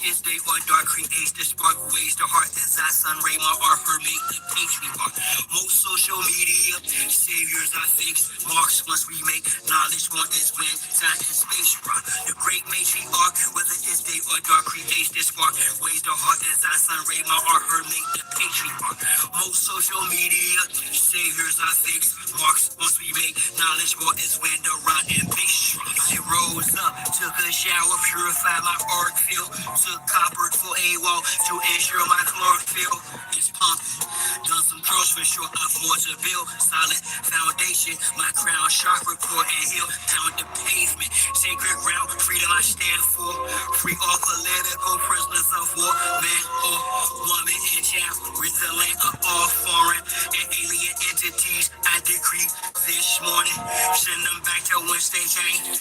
is day or dark creates the spark, ways the heart as I sun ray my art, her make the patriarch. Most social media saviors are fakes, marks once we make knowledge one is when time and space rock. The great matriarch, whether it's day or dark creates the spark, ways the heart as I sun ray my art, her make the patriarch. Most social media saviors are fakes, marks once we make knowledge one is when the run and bass rock. I rose up, took a shower, purified my art field, took copper for a wall to ensure my chlorophyll is pumping. Done some curls for sure, I've more to build. Solid foundation, my crown chakra core and heal. Pound the pavement, sacred ground, freedom I stand for. Free all political prisoners of war, man or woman in jail. Rid the land of all foreign and alien entities. I decree this morning, send them back to whence they came.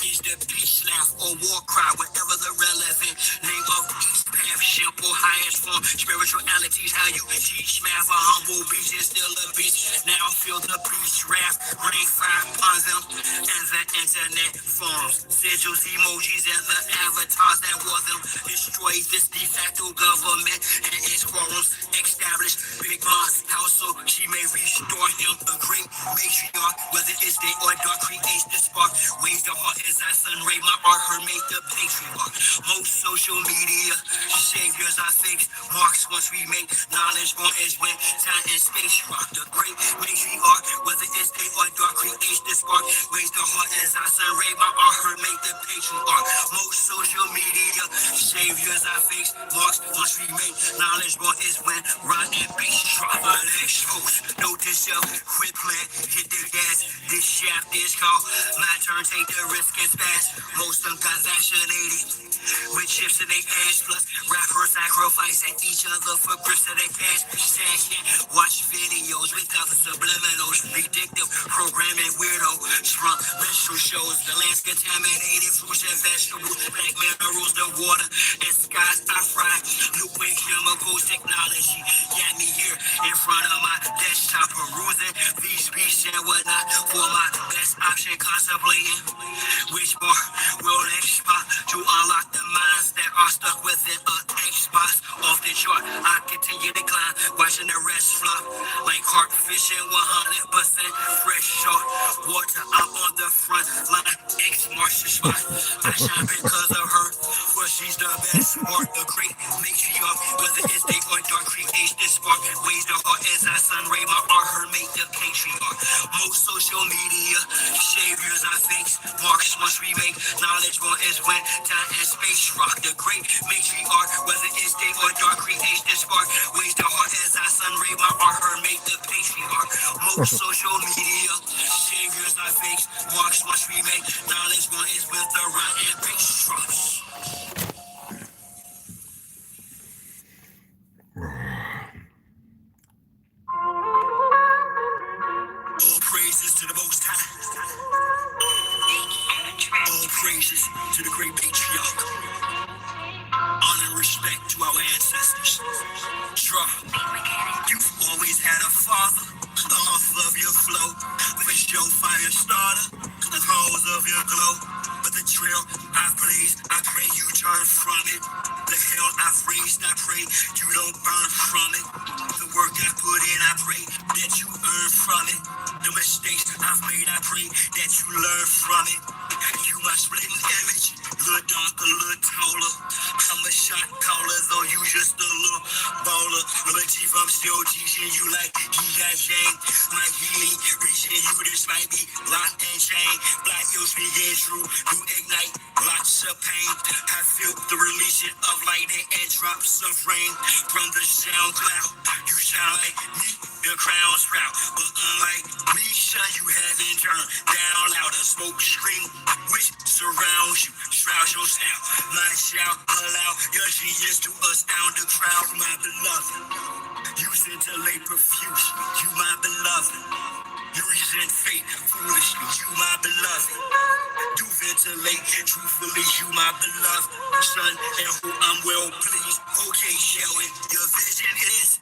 Is the peace laugh or war cry, whatever the relevant name of each path, simple, highest form, spiritualities, how you teach math, a humble beach is still a beach. Now feel the beach raft, rain fire upon them, and the internet forms, sigils, emojis, and the avatars that wore them. Destroy this de facto government and its quorums, establish Big Ma's house so she may restore him. The great matriarch, whether it's day or dark, creates the spark, waves the heart as I sun ray my art, her make the patriarch. Most social media saviors are fakes, marks once we make knowledge born is when time and space rock. The great matriarch, whether it's day or dark, creates the spark, waves the heart as I sun ray my art, her make the patriarch. Most social media saviors are fakes, marks once we make knowledge born is when run and bass rock. Let's host, note to self, quit playing, hit the gas, this shaft is called my turn, take the risk and spaz. Most of them got vaccinated with chips in their ass, plus rappers sacrificing each other for grips of their cash. Stashing, watch videos without the subliminals, predictive programming, weirdo, sprung menstrual shows, the land's contaminated, fruits and vegetables, black minerals, the water and skies I fry, liquid chemicals, technology, got me here in front of my desktop, perusing these beats and whatnot for my best option, contemplating which bar will expire to unlock the minds that are stuck within an Xbox off the chart. I continue to climb, watching the rest flop like carp fishing, 100% fresh shark water. I'm on the front line, X marks the spot. I shine because of her, for she's the best sport. The great matriarch, whether it's day or dark, creates the spark, waves the heart as I sun ray my art, her make the patriarch. Most social media saviors are fakes, marks once we make knowledge born is when time and space rock. The great matriarch, whether it's day or dark, creates the spark, waves the heart as I sun ray my art, her make the patriarch. Most social media saviors are fakes, marks once we make knowledge born is when the run and bass drops. All praises to the Most High. All praises to the great patriarch. Honor and respect to our ancestors. Jah, you've always had a father. Off of your flow, with your fire starter, the cause of your glow. But the trail I've blazed, I pray you turn from it. The hell I've raised, I pray you don't burn from it. The work I put in, I pray that you earn from it. The mistakes I've made, I pray that you learn from it. You my splitting image, little darker, little taller. I'm a shot caller, though you just a little baller. But chief, I'm still teaching you like he got Jane. My healing, reaching you, this might be lock and chain. Black you speaking true, you ignite lots of pain. I feel the releasing of lightning and drops of rain from the sound cloud. You sound like me, the crown sprout. But unlike me, son, you haven't turned down louder. Smoke screen, which surrounds you, shrouds your sound. My shout allow your genius to astound the crowd, my beloved. You scintillate profuse, you my beloved. You resent fate foolishly, you my beloved. You ventilate truthfully, you my beloved. Son, and who I'm well pleased. Okay, Shelly, your vision is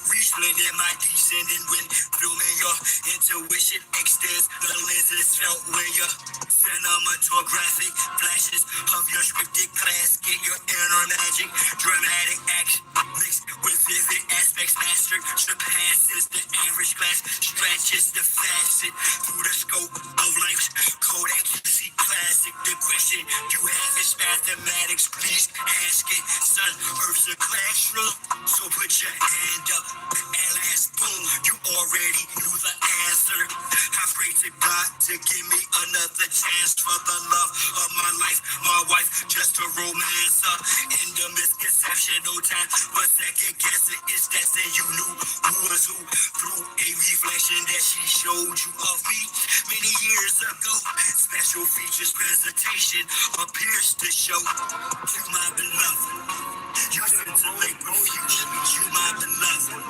resplendent, my descendant when filming your intuition extends. The lens is felt when your cinematographic flashes of your scripted class get your inner or magic, dramatic action mixed with vivid aspects mastered. Surpasses the average class, stretches the facet through the scope of life's Kodak QC classic. The question you have is mathematics. Please ask it. Sun, Earth's a classroom, so put your hand up. And last boom, you already knew the answer. I pray to God to give me another chance for the love of my life, my wife, just a romancer. In the misconception, no time for second guessing. It's that saying you knew who was who through a reflection that she showed you of me many years ago. Special features presentation appears to show you my beloved. You scintillate confusion, you my beloved.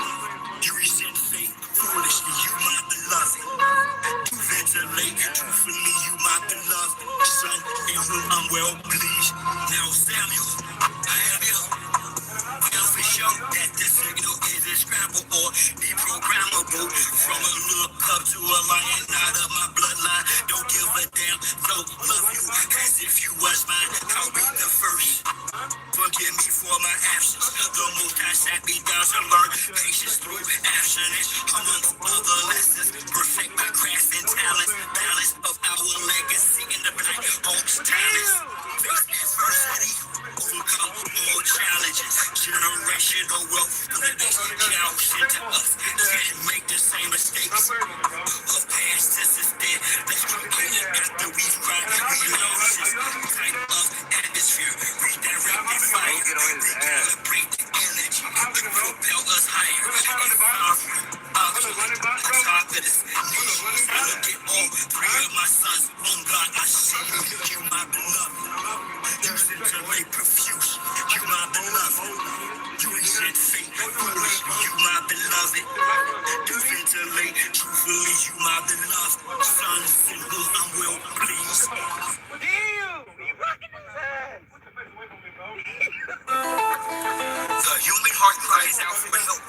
You resent fate foolishly, you my beloved. You ventilate truthfully, you my beloved. Son, in whom I'm well pleased. Now Samuel, I am you. Now for sure that the signal is inscrutable or deprogrammable. From a little cub to a lion, out of my bloodline. Don't give a damn, don't love you as if you was mine. I'll be the first. Forgive me for my absence. The most I sat me down to learn patience through abstinence. Amongst other lessons, perfect my craft and talents. Balance of our legacy in the Black Hawks talents. Face adversity, overcome all challenges. Generational wealth for the next generation to us. Can't make the same mistakes of past instead. Let's create it after we've cried. We lost this type of atmosphere. Redirect the fire. Recalibrate the energy. Propel us higher. On top of this niche, I look at all three of my sons. On God, I see you. You my beloved. You scintillate profuse. You my beloved. You resent fate foolishly. You my beloved. You ventilate truthfully. You my beloved. Son, in whom I'm well pleased. Damn! You rocking his ass! The human heart cries out for help.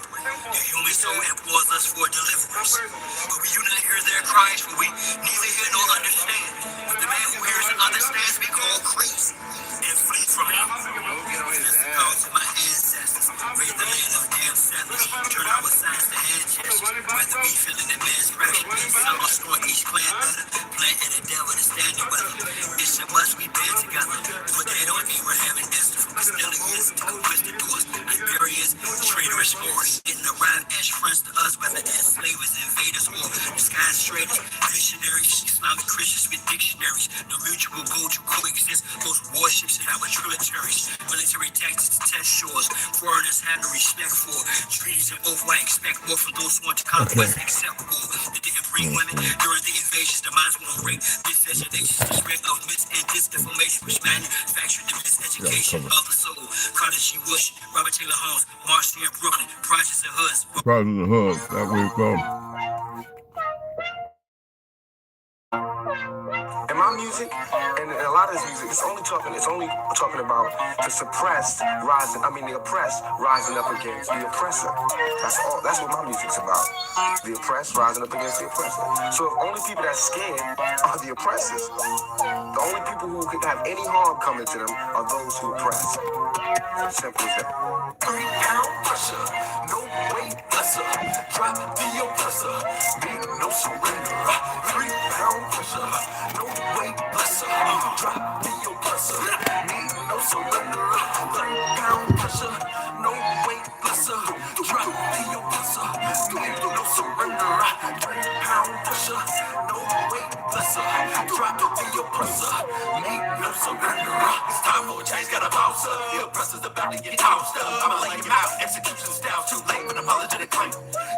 The human soul implores us for deliverance. But we do not hear their cries, for we neither hear nor understand. The man who hears and understands we call crazy and flee from him. This is called to my ancestors. Raid the land of damn settlers. Turn our signs to hand gestures. Whether we feeling the man's pressure. Some will store each clan better. Planting the devil to stand the weather. It's a must we band together. Put that on Abraham and Esther. From the stealing years to conquest the doors. Liberians, traitorous wars. In the rhyme as friends to us. Whether as slavers, invaders, or disguised traders. Missionaries, Islamic Christians with dictionaries. No mutual goal to coexist. Most warships in our tributaries. Military tactics to test shores. Foreigners have no respect for. Treaties and oath, I expect more from those who want to conquest except war. They didn't bring women during the invasions. The minds won't rape. Miscegenations, the spread of myths and disinformation, which manufactured the miseducation of the soul. Carter G. Bush, Robert Taylor Holmes, Marcy and Brooklyn, Projects and Hoods. Projects and Hoods, that way it goes. And my music, and a lot of this music, it's only talking about the suppressed rising, the oppressed rising up against the oppressor. That's what my music's about. The oppressed rising up against the oppressor. So if only people that's scared are the oppressors, the only people who could have any harm coming to them are those who oppress. Simple as that. 3 pound pressure, no weight lesser. Drop the oppressor, make no surrender. 3 pound pressure, no weight lesser. Drop the oppressor, need no surrender. 3 pound pressure, no weight lesser. Drop the oppressor, need no surrender. 3 pound pressure, no weight lesser. Drop the oppressor, need no surrender. It's time for a change, gotta bounce up. The oppressor's about to get tossed up. I'ma lay him out, execution's down, too late with apologetic claim.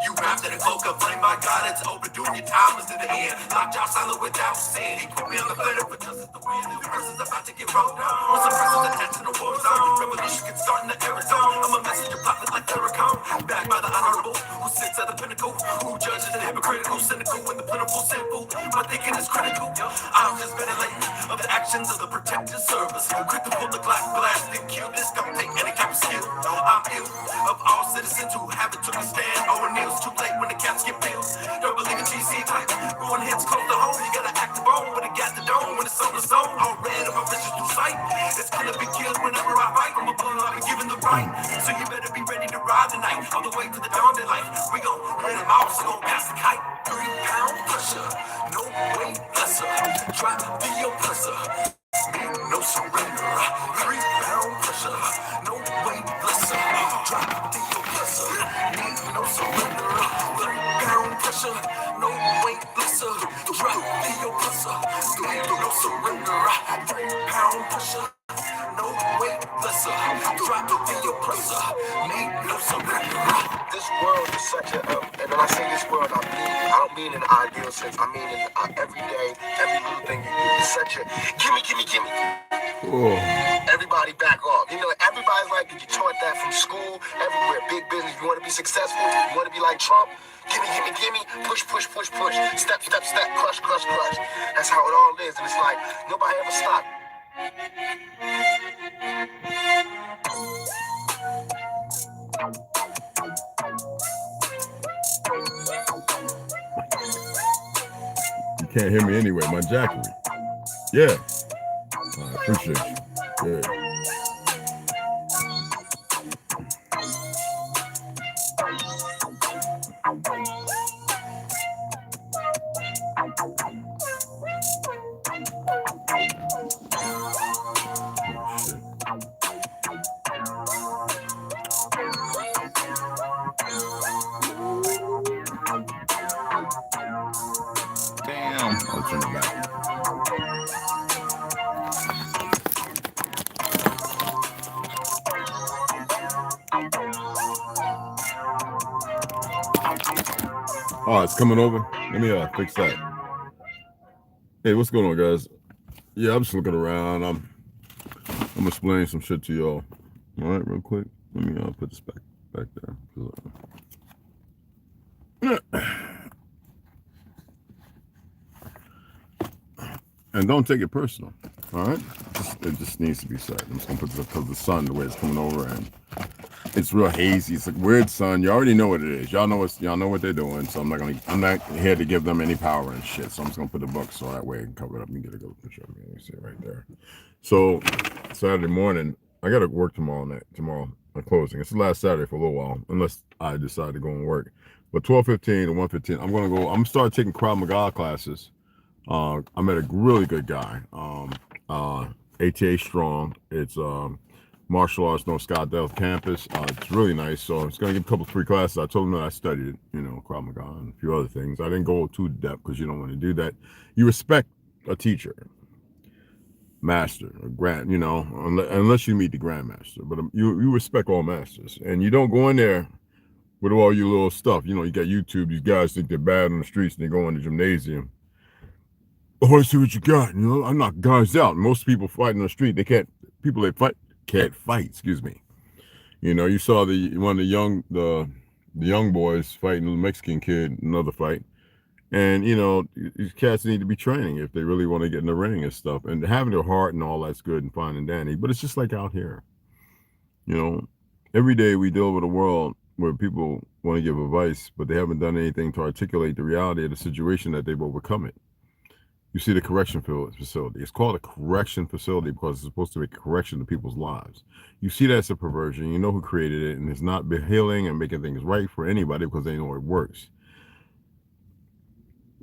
You wrapped in a cloak of flame, my God, it's overdue. Your time is to the end. Locked out silent without sin. He put me on the planet, but just as the wind. The oppressor's about to get rolled down. Once oppressors attached to the war zone, revolution can start in the Arizona. I'm a messenger prophet like Terracon. Backed by the honorable, who sits at the pinnacle, who judges the hypocritical, cynical, and the plentiful simple. My thinking is critical. I'm just ventilating of the actions of the protective service. Quick to pull the glass and kill this. Don't take any type of skill. I'm ill of all citizens who haven't took a stand. Over kneels too late when the cats get pills. Don't believe in GC type. Ruin hits close to home. You gotta act the bone when it got the dome. When it's on the zone, all red of my vision through sight. It's clear I'll be killed whenever I fight. I'm a bull, I'll be given the right. So you better be ready to ride tonight. On the way to the dawn daylight. We gon' win them all, so gon' pass the kite. 3-pound pressure, no weight lesser. Drop the oppressor. No surrender. 3-pound pressure, no weight lesser. Drop the oppressor. Need no surrender. 3-pound pressure, no weight lesser. Drop the oppressor. Need no surrender. 3-pound pressure, no weight lesser. Drop the oppressor. Need no surrender. This world is such a, and when I say this world, I don't mean in an ideal sense. I mean in every day, every little thing you do. It's such a gimme. Oh. Everybody back off. You know, everybody's like, you taught that from school, everywhere. Big business. You want to be successful? You want to be like Trump? Gimme. Push. Step. Crush. That's how it all is. And it's like, nobody ever stopped. You can't hear me anyway, my jackery. Yeah. I appreciate you. Good. Damn. I'll turn it back. Oh, it's coming over. Let me fix that. Hey, what's going on, guys? Yeah, I'm just looking around. I'm explaining some shit to y'all. All right, real quick. Let me put this back there. And don't take it personal. All right, it just needs to be said. I'm just gonna put this because the sun, the way it's coming over, and it's real hazy. It's like weird sun. You already know what it is. Y'all know what they're doing. So I'm not here to give them any power and shit. So I'm just gonna put the book so that way I can cover it up and get a good picture of me. Let me see it right there. So Saturday morning, I gotta work tomorrow night. Tomorrow I'm closing. It's the last Saturday for a little while, unless I decide to go and work. But 12:15 to 1:15, I'm gonna start taking Krav Maga classes. I met a really good guy. ATA Strong. It's martial arts, North Scottsdale campus. It's really nice. So I'm just gonna give a couple free classes. I told him that I studied it, Krav Maga and a few other things. I didn't go too depth because you don't want to do that. You respect a teacher, master, or grand, unless you meet the grandmaster. But you respect all masters, and you don't go in there with all your little stuff. You got YouTube. These guys think they're bad on the streets, and they go in the gymnasium. Oh, I see what you got. I knock guys out. Most people fighting on the street, people they fight can't fight. Excuse me. You saw one of the young boys fighting the Mexican kid, another fight. And, these cats need to be training if they really want to get in the ring and stuff. And having their heart and all that's good and fine and dandy. But it's just like out here. Every day we deal with a world where people want to give advice, but they haven't done anything to articulate the reality of the situation that they've overcome it. You see the correction facility. It's called a correction facility because it's supposed to make a correction to people's lives. You see that's a perversion. You know who created it, and it's not healing and making things right for anybody because they know it works.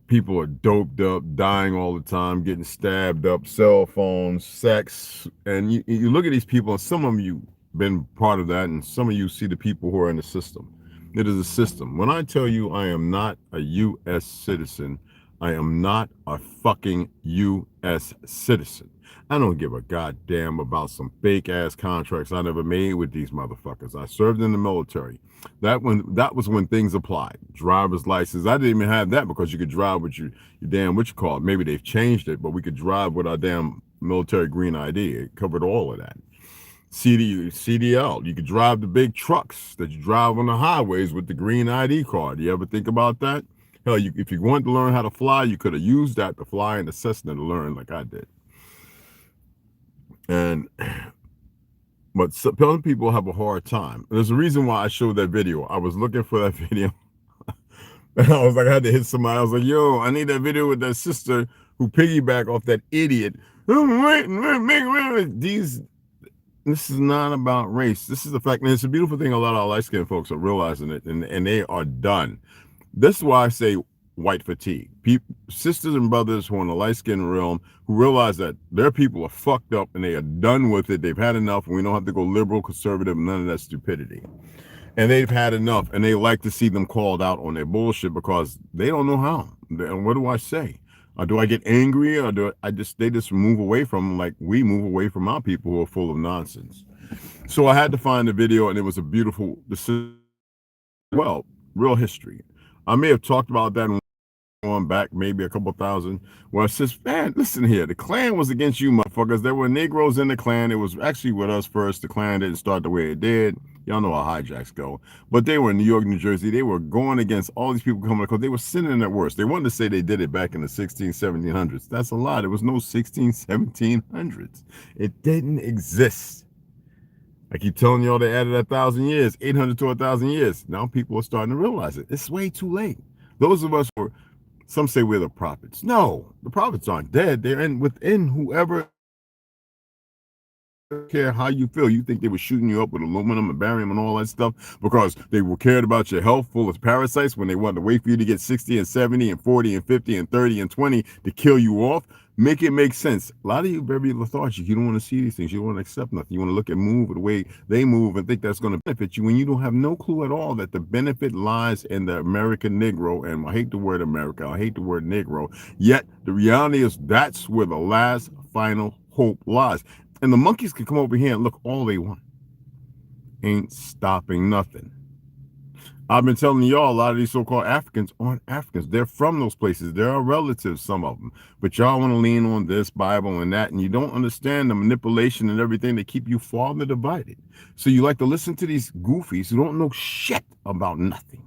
People are doped up, dying all the time, getting stabbed up, cell phones, sex. And you look at these people, and some of you been part of that, and some of you see the people who are in the system. It is a system. When I tell you I am not a U.S. citizen, I am not a fucking U.S. citizen. I don't give a goddamn about some fake ass contracts I never made with these motherfuckers. I served in the military. That was when things applied. Driver's license. I didn't even have that because you could drive with your damn maybe they've changed it, but we could drive with our damn military green ID. It covered all of that. CDL. You could drive the big trucks that you drive on the highways with the green ID card. You ever think about that? Hell, if you wanted to learn how to fly, you could have used that to fly in the Cessna to learn like I did. But some people have a hard time. There's a reason why I showed that video. I was looking for that video. And I was like, I had to hit somebody. I was like, yo, I need that video with that sister who piggyback off that idiot. These This is not about race. This is the fact, and it's a beautiful thing. A lot of light-skinned folks are realizing it, and they are done. This is why I say white fatigue. Sisters and brothers who are in the light-skinned realm who realize that their people are fucked up and they are done with it. They've had enough, and we don't have to go liberal, conservative, none of that stupidity. And they've had enough, and they like to see them called out on their bullshit because they don't know how. And what do I say? Do I get angry, or do they just move away from them like we move away from our people who are full of nonsense? So I had to find the video, and it was a beautiful, well, real history. I may have talked about that on back maybe a couple thousand. Well, it says, man, listen here. The Klan was against you motherfuckers. There were Negroes in the Klan. It was actually with us first. The Klan didn't start the way it did. Y'all know how hijacks go. But they were in New York, New Jersey. They were going against all these people coming because they were sinning at worst. They wanted to say they did it back in the 1700s. That's a lie. There was no 1700s. It didn't exist. I keep telling y'all they added 1,000 years, 800 to 1,000 years. Now people are starting to realize it. It's way too late. Those of us who are, some say we're the prophets. No, the prophets aren't dead. They're within whoever. Care how you feel. You think they were shooting you up with aluminum and barium and all that stuff because they were cared about your health full of parasites when they wanted to wait for you to get 60 and 70 and 40 and 50 and 30 and 20 to kill you off. Make it make sense. A lot of you very lethargic. You don't want to see these things. You don't want to accept nothing. You want to look at move the way they move and think that's going to benefit you when you don't have no clue at all that the benefit lies in the American Negro. And I hate the word America. I hate the word Negro. Yet the reality is that's where the last final hope lies. And the monkeys can come over here and look all they want. Ain't stopping nothing. I've been telling y'all a lot of these so-called Africans aren't Africans. They're from those places. They're our relatives, some of them. But y'all want to lean on this Bible and that, and you don't understand the manipulation and everything that keep you farther divided. So you like to listen to these goofies who don't know shit about nothing.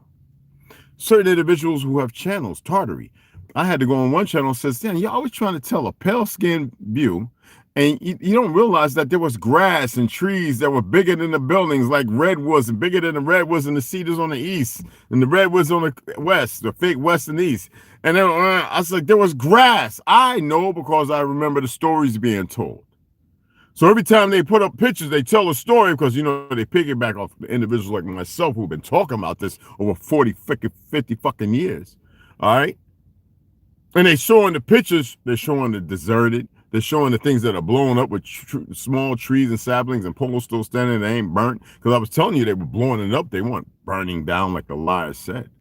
Certain individuals who have channels, Tartary. I had to go on one channel and says, Dan, you're always trying to tell a pale-skinned view, and you don't realize that there was grass and trees that were bigger than the buildings, like redwoods, and bigger than the redwoods and the cedars on the east, and the redwoods on the west, the fake west and east. And then I was like, there was grass. I know because I remember the stories being told. So every time they put up pictures, they tell a story because, you know, they piggyback off individuals like myself who've been talking about this over 40, 50 fucking years. All right? And they showing the pictures, they're showing the deserted, they're showing the things that are blown up with small trees and saplings and poles still standing, they ain't burnt. Because I was telling you they were blowing it up, they weren't burning down like the liar said.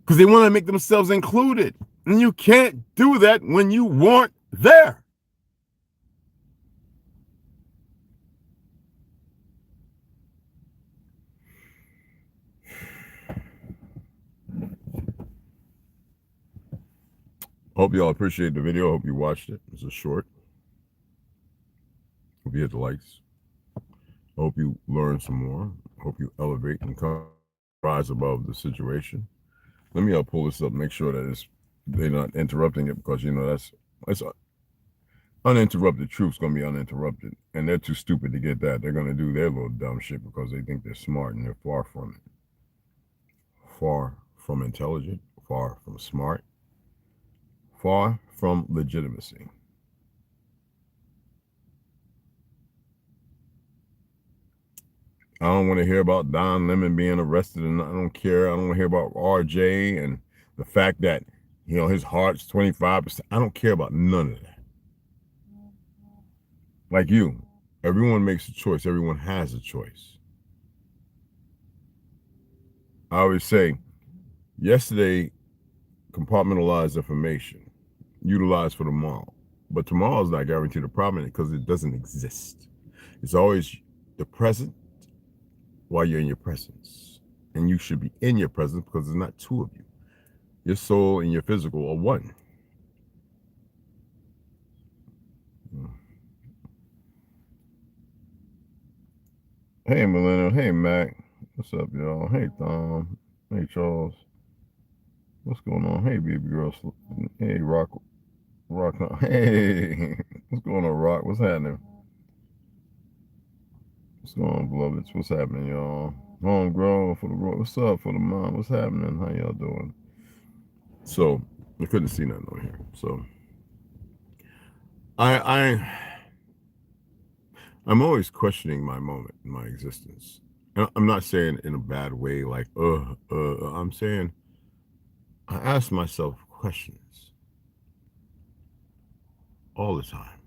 Because they want to make themselves included. And you can't do that when you weren't there. Hope y'all appreciate the video. Hope you watched it. It's a short. Hope you hit the likes. Hope you learn some more. Hope you elevate and rise above the situation. Let me pull this up, make sure that they're not interrupting it because, you know, that's uninterrupted truth's going to be uninterrupted. And they're too stupid to get that. They're going to do their little dumb shit because they think they're smart and they're far from it. Far from intelligent, far from smart, far from legitimacy. I don't want to hear about Don Lemon being arrested, and I don't care. I don't want to hear about RJ and the fact that, you know, his heart's 25%. I don't care about none of that. Like you, everyone makes a choice. Everyone has a choice. I always say, yesterday, compartmentalized information, utilized for tomorrow. But tomorrow is not guaranteed a prominent because it doesn't exist. It's always the present while you're in your presence. And you should be in your presence because there's not two of you. Your soul and your physical are one. Hey, Millennial. Hey, Mac. What's up, y'all? Hey, Tom. Hey, Charles. What's going on? Hey, baby girl. Hey, Rock. Hey, what's going on, Rock? What's happening? What's going on, beloveds? What's happening, y'all? Homegrown for the road. What's up for the mom? What's happening? How y'all doing? So, I couldn't see nothing on here. So, I'm always questioning my moment, my existence. And I'm not saying in a bad way, like, I'm saying I ask myself questions all the time.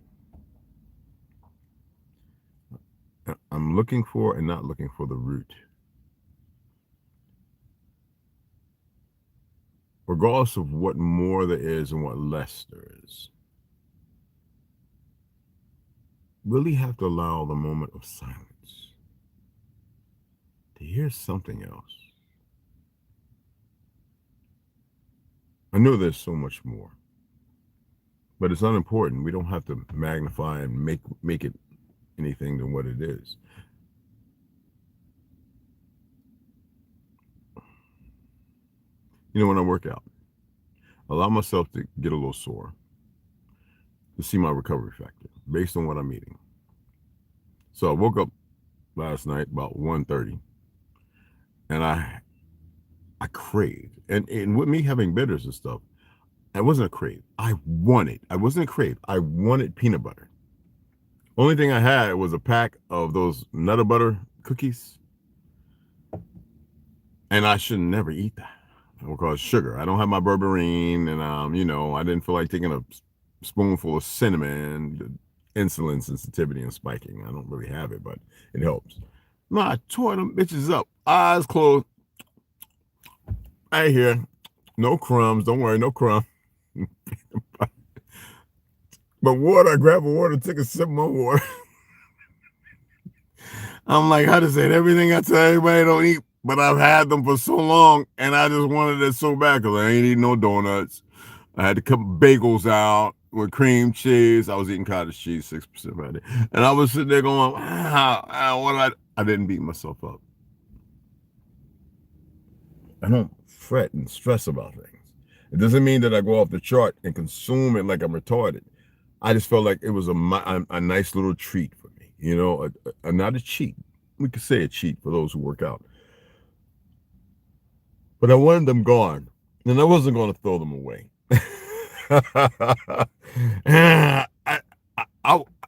I'm looking for and not looking for the root. Regardless of what more there is and what less there is. Really have to allow the moment of silence to hear something else. I know there's so much more, but it's unimportant. We don't have to magnify and make it anything than what it is. You know, when I work out, allow myself to get a little sore to see my recovery factor based on what I'm eating. So I woke up last night about 1:30, and I craved, and with me having bitters and stuff, I wasn't a crave. I wasn't a crave. I wanted peanut butter. Only thing I had was a pack of those Nutter Butter cookies, and I should never eat that because sugar. I don't have my berberine, and you know, I didn't feel like taking a spoonful of cinnamon. Insulin sensitivity and spiking. I don't really have it, but it helps. No, I tore them bitches up, eyes closed. Right here, no crumbs. Don't worry, no crumbs. But water, I grabbed a water, took a sip of my water. I'm like, how to say it? Everything I tell everybody don't eat, but I've had them for so long, and I just wanted it so bad because I ain't eating no donuts. I had to cut bagels out with cream cheese. I was eating cottage cheese, 6% right there. And I was sitting there going, I didn't beat myself up. I don't fret and stress about things. It doesn't mean that I go off the chart and consume it like I'm retarded. I just felt like it was a nice little treat for me, you know, not a cheat. We could say a cheat for those who work out. But I wanted them gone, and I wasn't going to throw them away.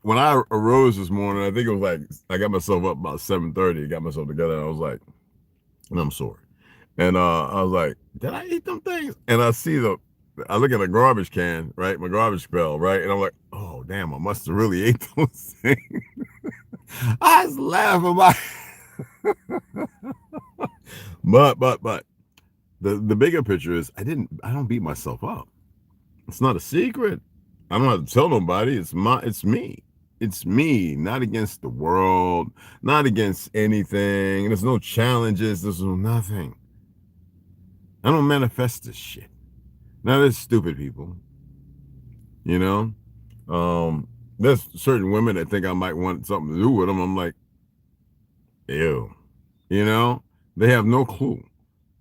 When I arose this morning, I think it was like, I got myself up about 7:30, got myself together, and I was like, and I'm sorry. And I was like, did I eat them things? And I look at a garbage can, right? My garbage pail, right? And I'm like, oh, damn, I must have really ate those things. I was laughing about but the bigger picture is I don't beat myself up. It's not a secret. I don't have to tell nobody. It's me. It's me, not against the world, not against anything. There's no challenges. There's no nothing. I don't manifest this shit. Now there's stupid people, you know. There's certain women that think I might want something to do with them. I'm like, ew, you know. They have no clue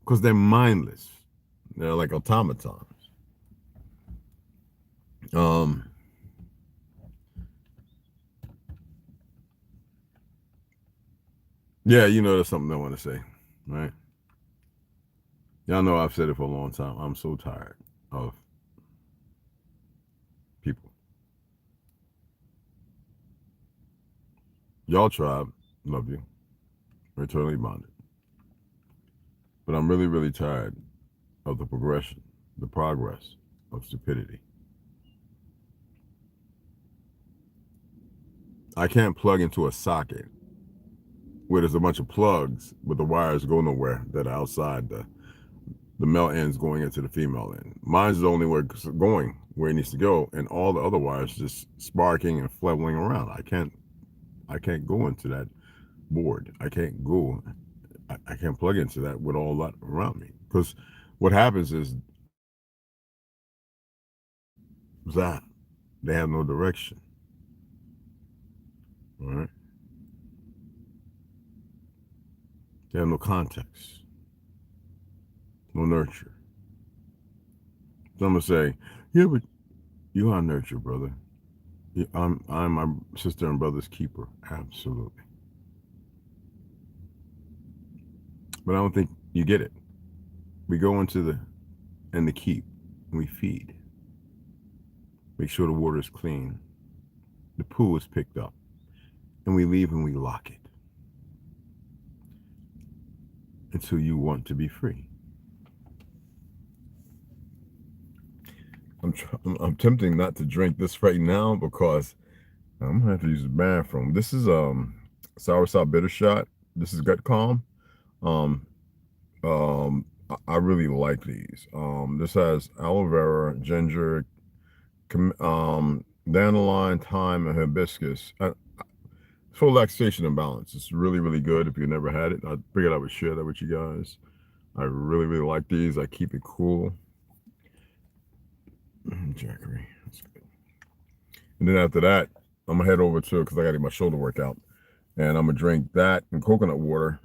because they're mindless. They're like automatons. Yeah, you know, that's something I want to say, right? Y'all know I've said it for a long time. I'm so tired of people. Y'all tribe, love you. We're eternally bonded. But I'm really, really tired of the progression, the progress of stupidity. I can't plug into a socket where there's a bunch of plugs, but the wires go nowhere that are outside the male end's going into the female end. Mine's the only way going where it needs to go, and all the other wires just sparking and flailing around. I can't go into that board. I can't plug into that with all that around me. Because what happens is that they have no direction. All right? They have no context, no nurture. So I'm gonna say, yeah, but you are nurture, brother. I'm my sister and brother's keeper, absolutely. But I don't think you get it. We go into the keep, and we feed. Make sure the water is clean. The poo is picked up. and we leave and we lock it until you want to be free. I'm tempting not to drink this right now because I'm gonna have to use the bathroom. This is soursop bitter shot. This is gut calm. I really like these. This has aloe vera, ginger, dandelion, thyme, and hibiscus. For relaxation and balance. It's really, really good. If you never had it, I figured I would share that with you guys. I really, really like these. I keep it cool. Jackery. That's good. And then after that, I'm gonna head over to, because I gotta get my shoulder workout, and I'm gonna drink that and coconut water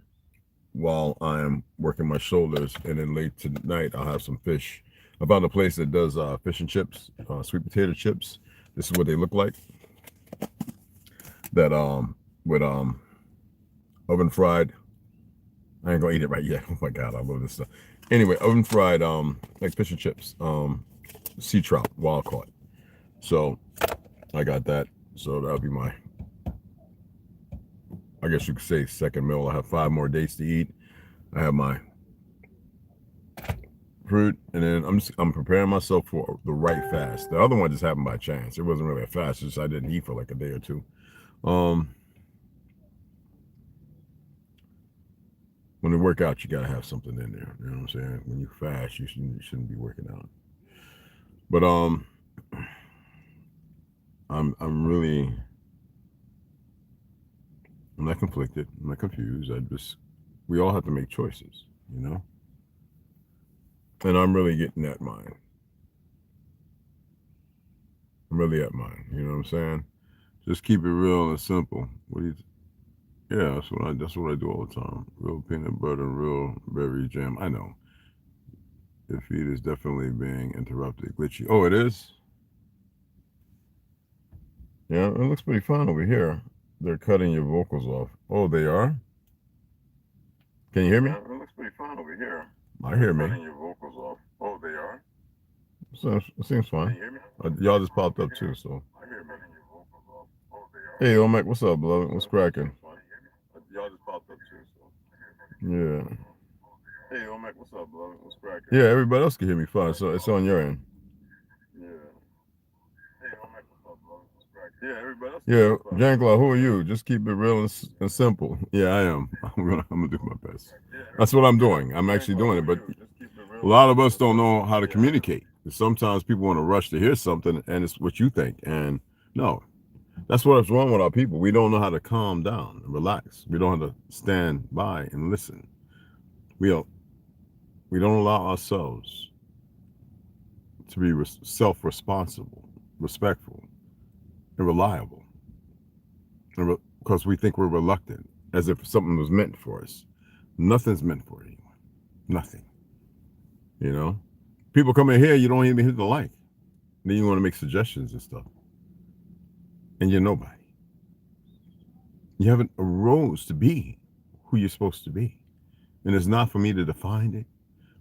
while I'm working my shoulders. And then late tonight, I'll have some fish. I found a place that does fish and chips, sweet potato chips. This is what they look like. That with oven fried. I ain't gonna eat it right yet. Oh my god, I love this stuff. Anyway, oven fried like fish and chips, sea trout, wild caught. So I got that. So that'll be my, I guess you could say, second meal. I have 5 more days to eat. I have my fruit, and then I'm preparing myself for the right fast. The other one just happened by chance. It wasn't really a fast, just I didn't eat for like a day or two. When you work out, you gotta have something in there. You know what I'm saying? When you fast, you shouldn't be working out. But I'm not conflicted. I'm not confused. We all have to make choices, you know? And I'm really getting at mine. I'm really at mine. You know what I'm saying? Just keep it real and simple. Yeah, that's what I do all the time. Real peanut butter, real berry jam. I know. Your feed is definitely being interrupted. Glitchy. Oh, it is? Yeah, it looks pretty fine over here. They're cutting your vocals off. Oh, they are? Can you hear me? Yeah, it looks pretty fine over here. I hear me. Cutting your vocals off. Oh, they are? So, it seems fine. Can you hear me? Y'all just popped up too, so. I hear me. Cutting your vocals off. Oh, they are. Hey, Omek, what's up, beloved? What's cracking? Y'all just popped up too, so. Yeah. Hey, Omek, what's up, beloved? What's cracking? Yeah, everybody else can hear me fine, so it's on your end. Yeah. Hey, Omek, what's up, beloved? What's cracking? Yeah, everybody else. Yeah, Jankla, who are you? Just keep it real and simple. Yeah, I am. I'm gonna do my best. That's what I'm doing. I'm actually doing it, but a lot of us don't know how to communicate. Sometimes people want to rush to hear something, and it's what you think. And no, that's what's wrong with our people. We don't know how to calm down and relax. We don't know how to stand by and listen. We don't allow ourselves to be self-responsible, respectful, and reliable. Because we think we're reluctant, as if something was meant for us. Nothing's meant for anyone. Nothing. You know? People come in here, you don't even hit the like. Then you want to make suggestions and stuff. And you're nobody. You haven't arose to be who you're supposed to be. And it's not for me to define it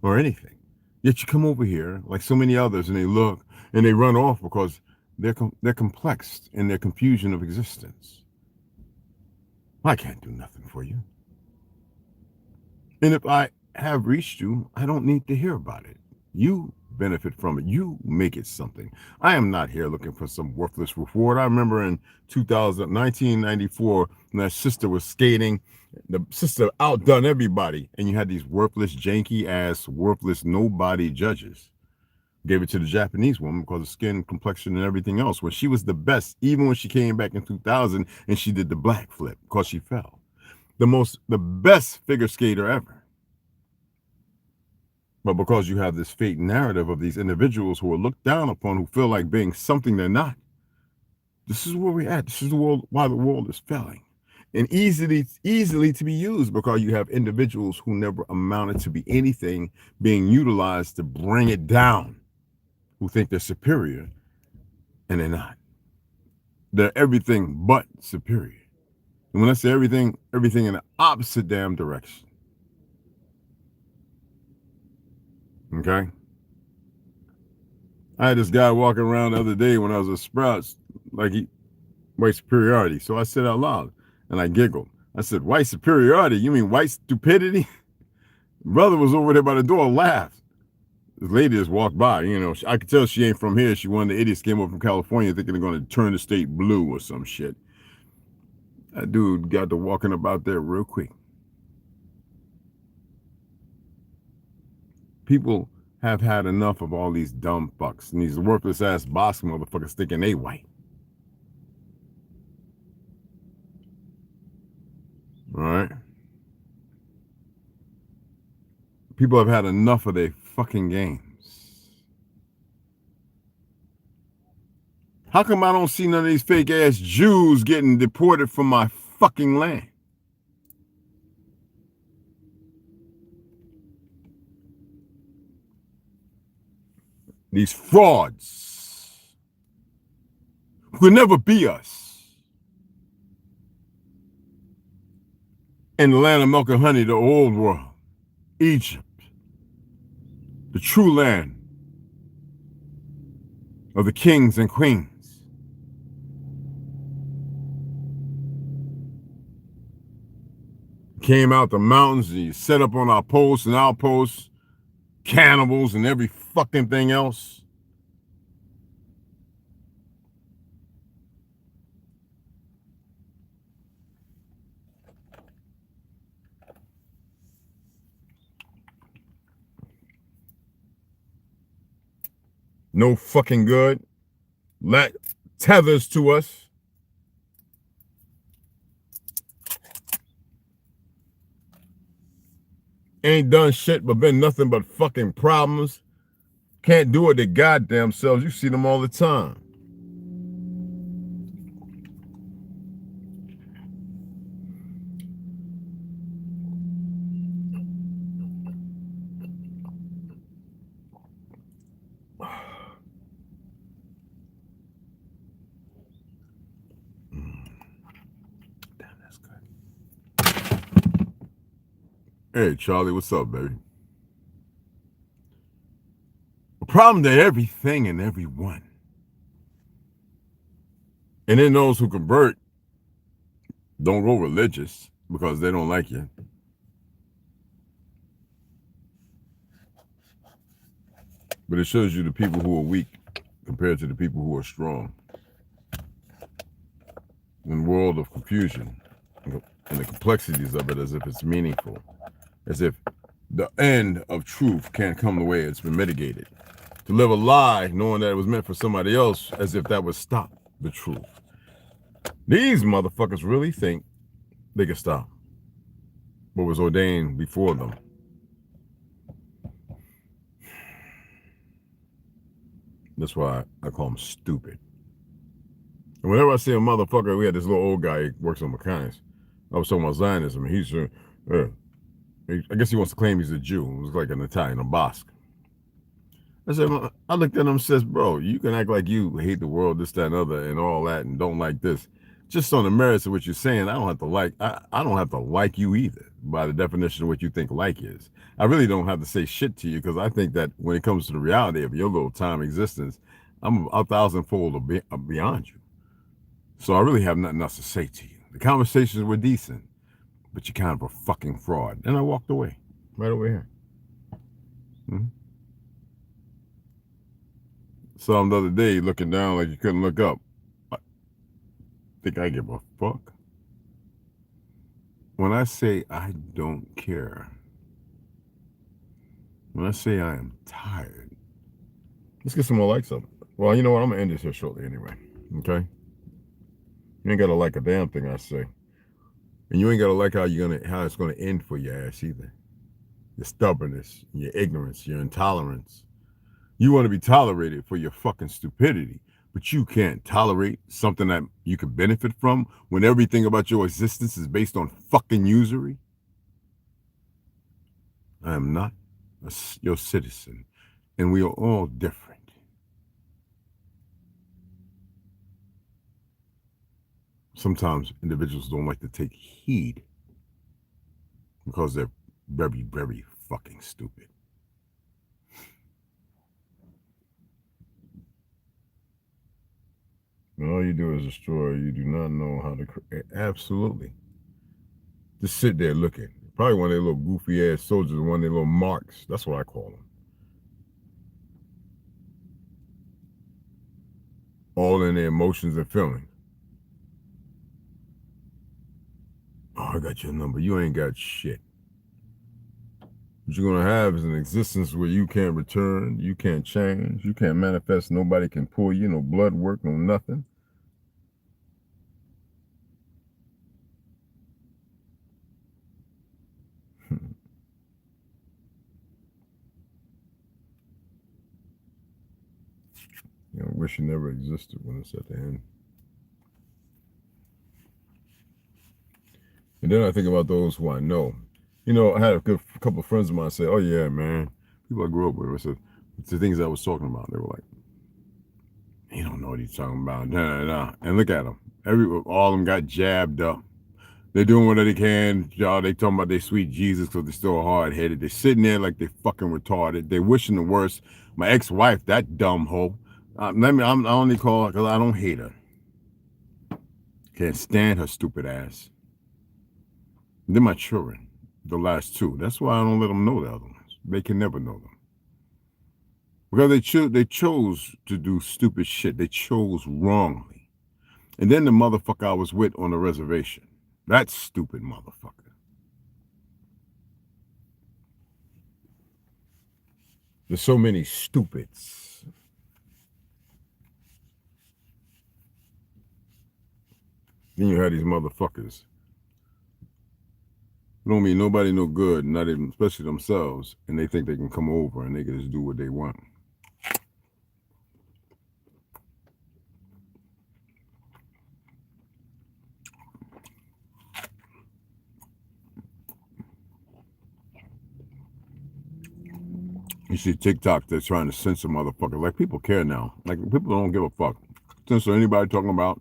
or anything. Yet you come over here, like so many others, and they look and they run off because they're complexed in their confusion of existence. I can't do nothing for you. And if I have reached you, I don't need to hear about it. You benefit from it. You make it something. I am not here looking for some worthless reward. I remember in 1994, when that sister was skating, the sister outdone everybody, and you had these worthless, janky ass, worthless, nobody judges. Gave it to the Japanese woman because of skin, complexion, and everything else. When she was the best, even when she came back in 2000 and she did the black flip because she fell. The best figure skater ever. But because you have this fake narrative of these individuals who are looked down upon, who feel like being something they're not. This is where we're at. This is the world, why the world is failing. And easily to be used because you have individuals who never amounted to be anything being utilized to bring it down, who think they're superior, and they're not. They're everything but superior. And when I say everything in the opposite damn direction. Okay? I had this guy walking around the other day when I was at Sprouts, like he white superiority. So I said out loud, And I giggled. I said, white superiority? You mean white stupidity? Brother was over there by the door, laughed. This lady just walked by. You know, I could tell she ain't from here. She one of the idiots came up from California thinking they're going to turn the state blue or some shit. That dude got to walking about there real quick. People have had enough of all these dumb fucks and these worthless ass boss motherfuckers thinking they white. All right? People have had enough of their fucking games. How come I don't see none of these fake ass Jews getting deported from my fucking land? These frauds will never be us. In the land of milk and honey, the old world, Egypt, the true land of the kings and queens. Came out the mountains and you set up on our posts and outposts, cannibals and every fucking thing else. No fucking good. Lack tethers to us. Ain't done shit but been nothing but fucking problems. Can't do it their goddamn selves. You see them all the time. Damn, that's good. Hey, Charlie, what's up, baby? The problem to everything and everyone. And then those who convert don't go religious because they don't like you. But it shows you the people who are weak compared to the people who are strong. In the world of confusion and the complexities of it as if it's meaningful, as if the end of truth can't come the way it's been mitigated. To live a lie knowing that it was meant for somebody else as if that would stop the truth. These motherfuckers really think they can stop what was ordained before them. That's why I call them stupid. And whenever I see a motherfucker, we had this little old guy, he works on mechanics. I was talking about Zionism. He's, I guess he wants to claim he's a Jew. It was like an Italian, a Basque. I said, I looked at him and says, bro, you can act like you hate the world, this, that, and other, and all that, and don't like this. Just on the merits of what you're saying, I don't have to like you either, by the definition of what you think like is. I really don't have to say shit to you because I think that when it comes to the reality of your little time existence, I'm 1,000-fold beyond you. So I really have nothing else to say to you. The conversations were decent, but you're kind of a fucking fraud. And I walked away, right over here. Saw him the other day looking down like you couldn't look up. Think I give a fuck? When I say I don't care, when I say I am tired, let's get some more likes up. Well, you know what? I'm gonna end this here shortly anyway. Okay? You ain't gotta like a damn thing I say, and you ain't gotta like how it's gonna end for your ass either. Your stubbornness, your ignorance, your intolerance. You want to be tolerated for your fucking stupidity, but you can't tolerate something that you could benefit from when everything about your existence is based on fucking usury. I am not your citizen, and we are all different. Sometimes individuals don't like to take heed because they're very, very fucking stupid. And all you do is destroy. You do not know how to create. Absolutely. Just sit there looking. Probably one of their little goofy ass soldiers, one of their little marks. That's what I call them. All in their emotions and feelings. Oh, I got your number. You ain't got shit. What you're gonna have is an existence where you can't return, you can't change, you can't manifest, nobody can pull you, no blood work, no nothing. You know, wish you never existed when it's at the end. And then I think about those who I know. You know, I had a couple of friends of mine say, "Oh yeah, man." People I grew up with, I said, the things I was talking about, they were like, "He don't know what he's talking about." Nah. And look at them. All of them got jabbed up. They're doing whatever they can. Y'all, they talking about they sweet Jesus because they're still hard-headed. They're sitting there like they fucking retarded. They're wishing the worst. My ex-wife, that dumb hoe. I only call her because I don't hate her. Can't stand her stupid ass. And then my children, the last two. That's why I don't let them know the other ones. They can never know them. Because they chose to do stupid shit. They chose wrongly. And then the motherfucker I was with on the reservation. That stupid motherfucker. There's so many stupids. Then you have these motherfuckers. Don't mean nobody no good, not even, especially themselves, and they think they can come over and they can just do what they want. You see TikTok, they're trying to censor motherfuckers. Like, people care now. Like, people don't give a fuck. Censor anybody talking about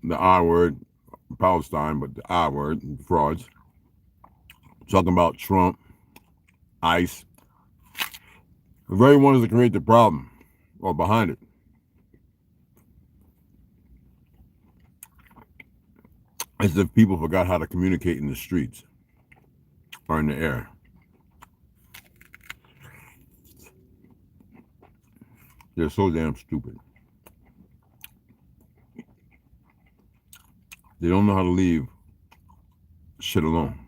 the I word, Palestine, but the I word, frauds. Talking about Trump, ICE. The very ones that create the problem or behind it. As if people forgot how to communicate in the streets or in the air. They're so damn stupid. They don't know how to leave shit alone.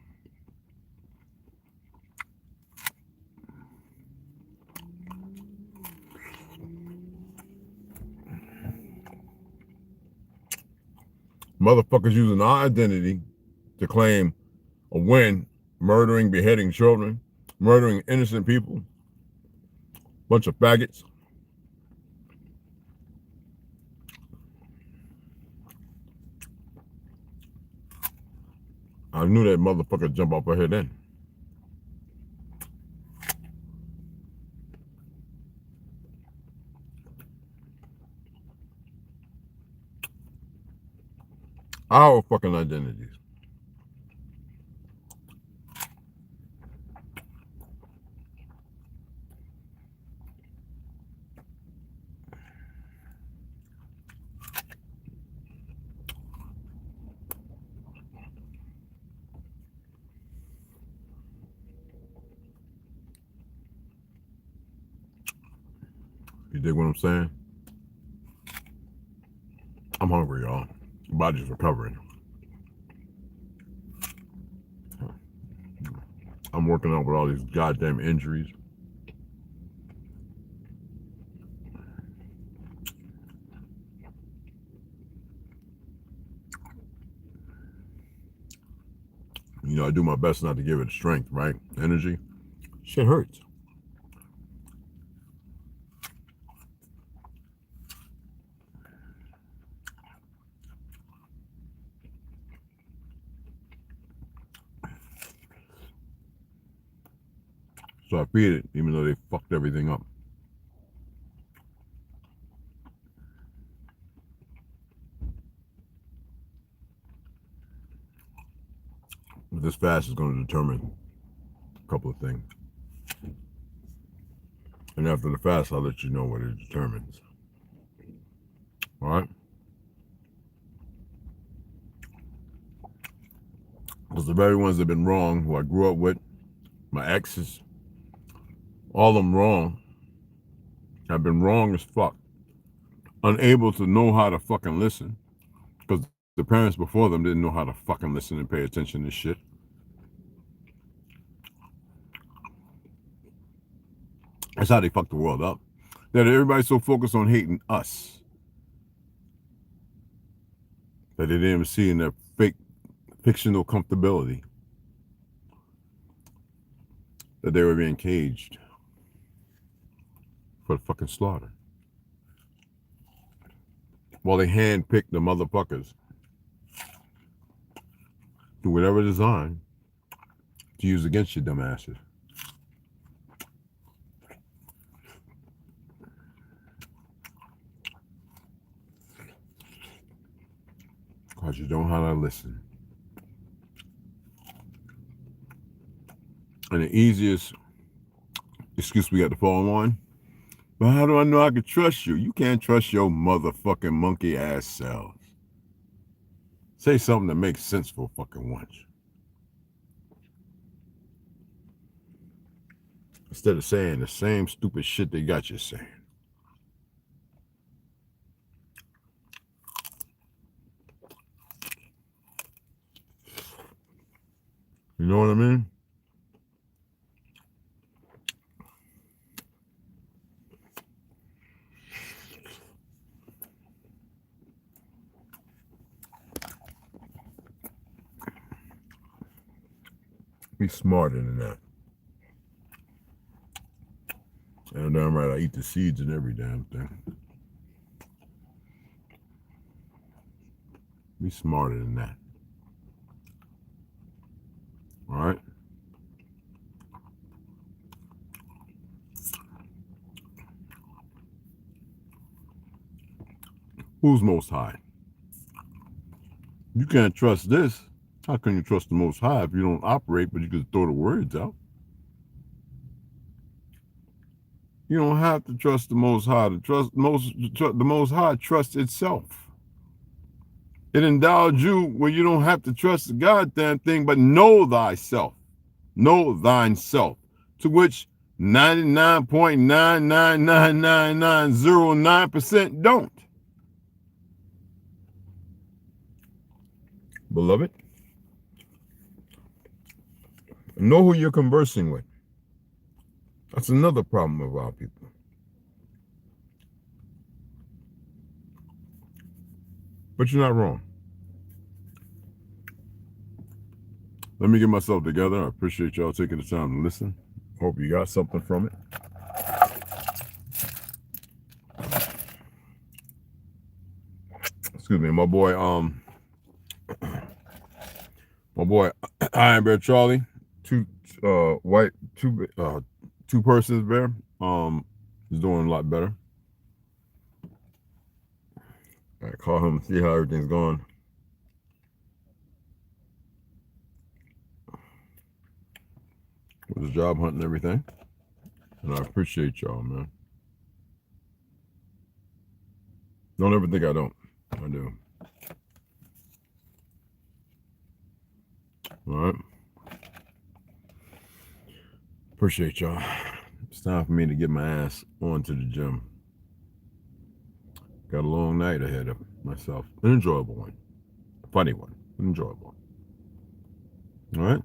Motherfuckers using our identity to claim a win, murdering, beheading children, murdering innocent people, bunch of faggots. I knew that motherfucker jump off her head then. Our fucking identities. You dig what I'm saying? I'm hungry, y'all. Body's recovering. I'm working out with all these goddamn injuries. You know, I do my best not to give it strength, right? Energy. Shit hurts. So I feed it, even though they fucked everything up. But this fast is going to determine a couple of things. And after the fast, I'll let you know what it determines. All right? Because the very ones that have been wrong, who I grew up with, my exes, all of them wrong, have been wrong as fuck. Unable to know how to fucking listen. Because the parents before them didn't know how to fucking listen and pay attention to shit. That's how they fucked the world up. That everybody's so focused on hating us that they didn't even see in their fake fictional comfortability that they were being caged for the fucking slaughter. While they handpicked the motherfuckers through whatever design to use against you dumbasses. Because you don't know how to listen. And the easiest excuse we got to fall on, but how do I know I can trust you? You can't trust your motherfucking monkey ass selves. Say something that makes sense for fucking once. Instead of saying the same stupid shit they got you saying. You know what I mean? Be smarter than that. And damn right, I eat the seeds and every damn thing. Be smarter than that. All right? Who's most high? You can't trust this. How can you trust the Most High if you don't operate, but you can throw the words out? You don't have to trust the Most High. The Most High trusts itself. It endowed you where you don't have to trust the goddamn thing, but know thyself. Know thine self. To which 99.9999909% don't. Beloved, know who you're conversing with. That's another problem of our people. But you're not wrong. Let me get myself together. I appreciate y'all taking the time to listen. Hope you got something from it. Excuse me, my boy, Iron Bear Charlie, two persons bear, is doing a lot better. I call him, see how everything's going. With his job hunt and everything. And I appreciate y'all, man. Don't ever think I don't. I do. All right. Appreciate y'all. It's time for me to get my ass on to the gym. Got a long night ahead of myself. An enjoyable one. A funny one. An enjoyable. All right.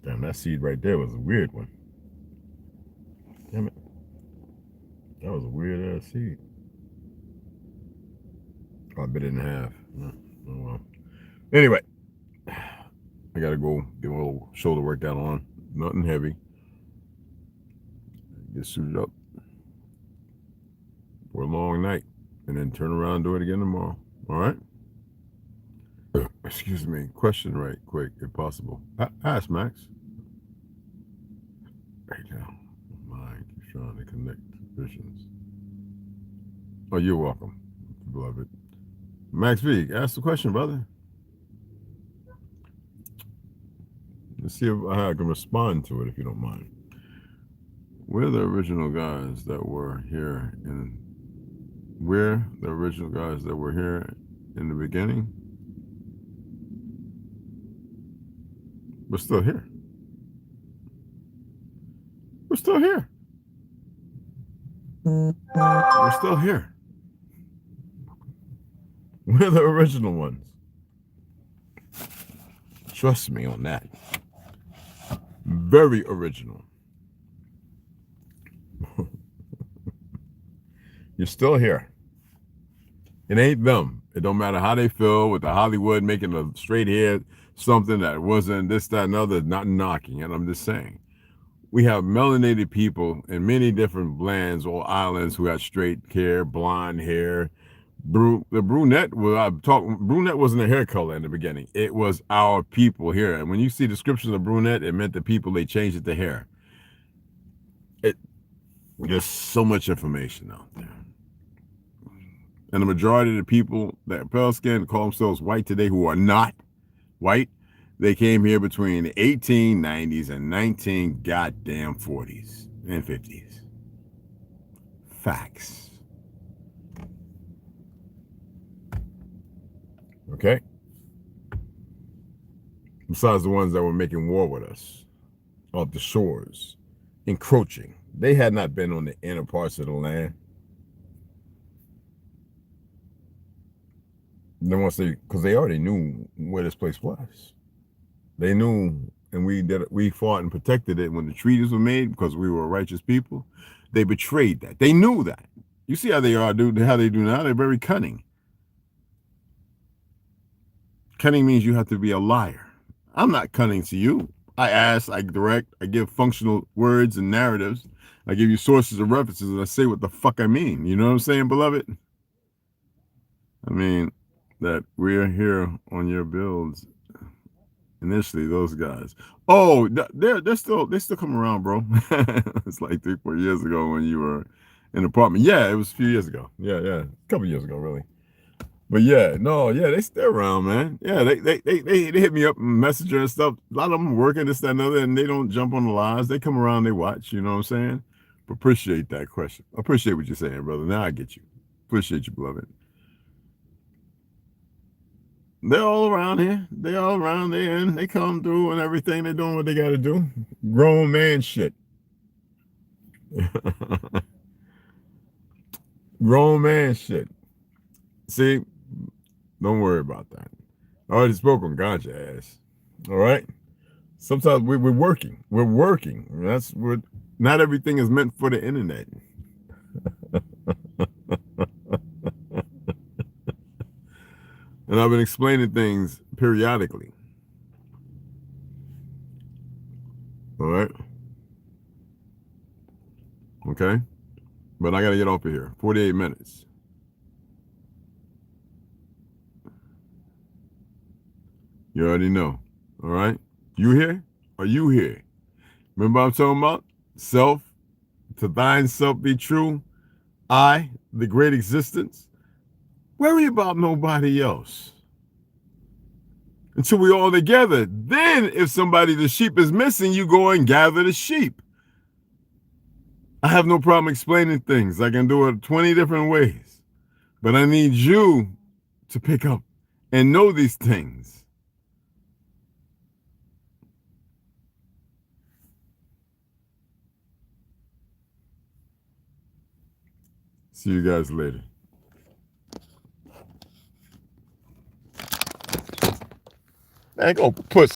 Damn, that seed right there was a weird one. Damn it. That was a weird ass seed. I bit it in half. Oh well. Anyway, I gotta go get a little shoulder workout on. Nothing heavy. Get suited up for a long night. And then turn around and do it again tomorrow. All right? Excuse me. Question right quick, if possible. Ask Max. Right now. Mind keeps trying to connect visions. Oh, you're welcome, beloved. Max V, ask the question, brother. Let's see how I can respond to it, if you don't mind. We're the original guys that were here in the beginning. We're still here. We're still here. We're still here. We're the original ones. Trust me on that. Very original. You're still here. It ain't them. It don't matter how they feel with the Hollywood making a straight hair something that wasn't this, that, and other, not knocking it. I'm just saying. We have melanated people in many different lands or islands who had straight hair, blonde hair. The brunette brunette wasn't a hair color in the beginning. It was our people here. And when you see descriptions of brunette, it meant the people, they changed it to hair. There's so much information out there. And the majority of the people that are pale skin call themselves white today who are not white, they came here between the 1890s and 19 goddamn 40s and 50s. Facts. Okay? Besides the ones that were making war with us off the shores, encroaching. They had not been on the inner parts of the land. Then once because they already knew where this place was. They knew, and we fought and protected it when the treaties were made because we were a righteous people. They betrayed that. They knew that. You see how they are, dude, how they do now? They're very cunning. Cunning means you have to be a liar. I'm not cunning to you. I ask, I direct, I give functional words and narratives. I give you sources and references, and I say what the fuck I mean. You know what I'm saying, beloved? I mean, that we're here on your builds. Initially, those guys. Oh, they still come around, bro. It's like 3-4 years ago when you were in the apartment. Yeah, it was a few years ago. Yeah, a couple years ago, really. But yeah, no, yeah, they still around, man. Yeah, they hit me up in Messenger and stuff. A lot of them working this, that, and other, and they don't jump on the lives. They come around, they watch. You know what I'm saying? But appreciate that question. Appreciate what you're saying, brother. Now I get you. Appreciate you, beloved. They're all around here. They all around there, and they come through and everything. They're doing what they got to do. Grown man shit. Grown man shit. See, don't worry about that. I already spoke on ganja ass. All right. Sometimes we're working. We're working. That's what. Not everything is meant for the internet. And I've been explaining things periodically. All right. Okay. But I got to get off of here. 48 minutes. You already know. All right. You here? Are you here? Remember what I'm talking about? Self, to thine self be true. I, the great existence. Worry about nobody else. Until we all together. Then if the sheep is missing, you go and gather the sheep. I have no problem explaining things. I can do it 20 different ways. But I need you to pick up and know these things. See you guys later. Man, go puss.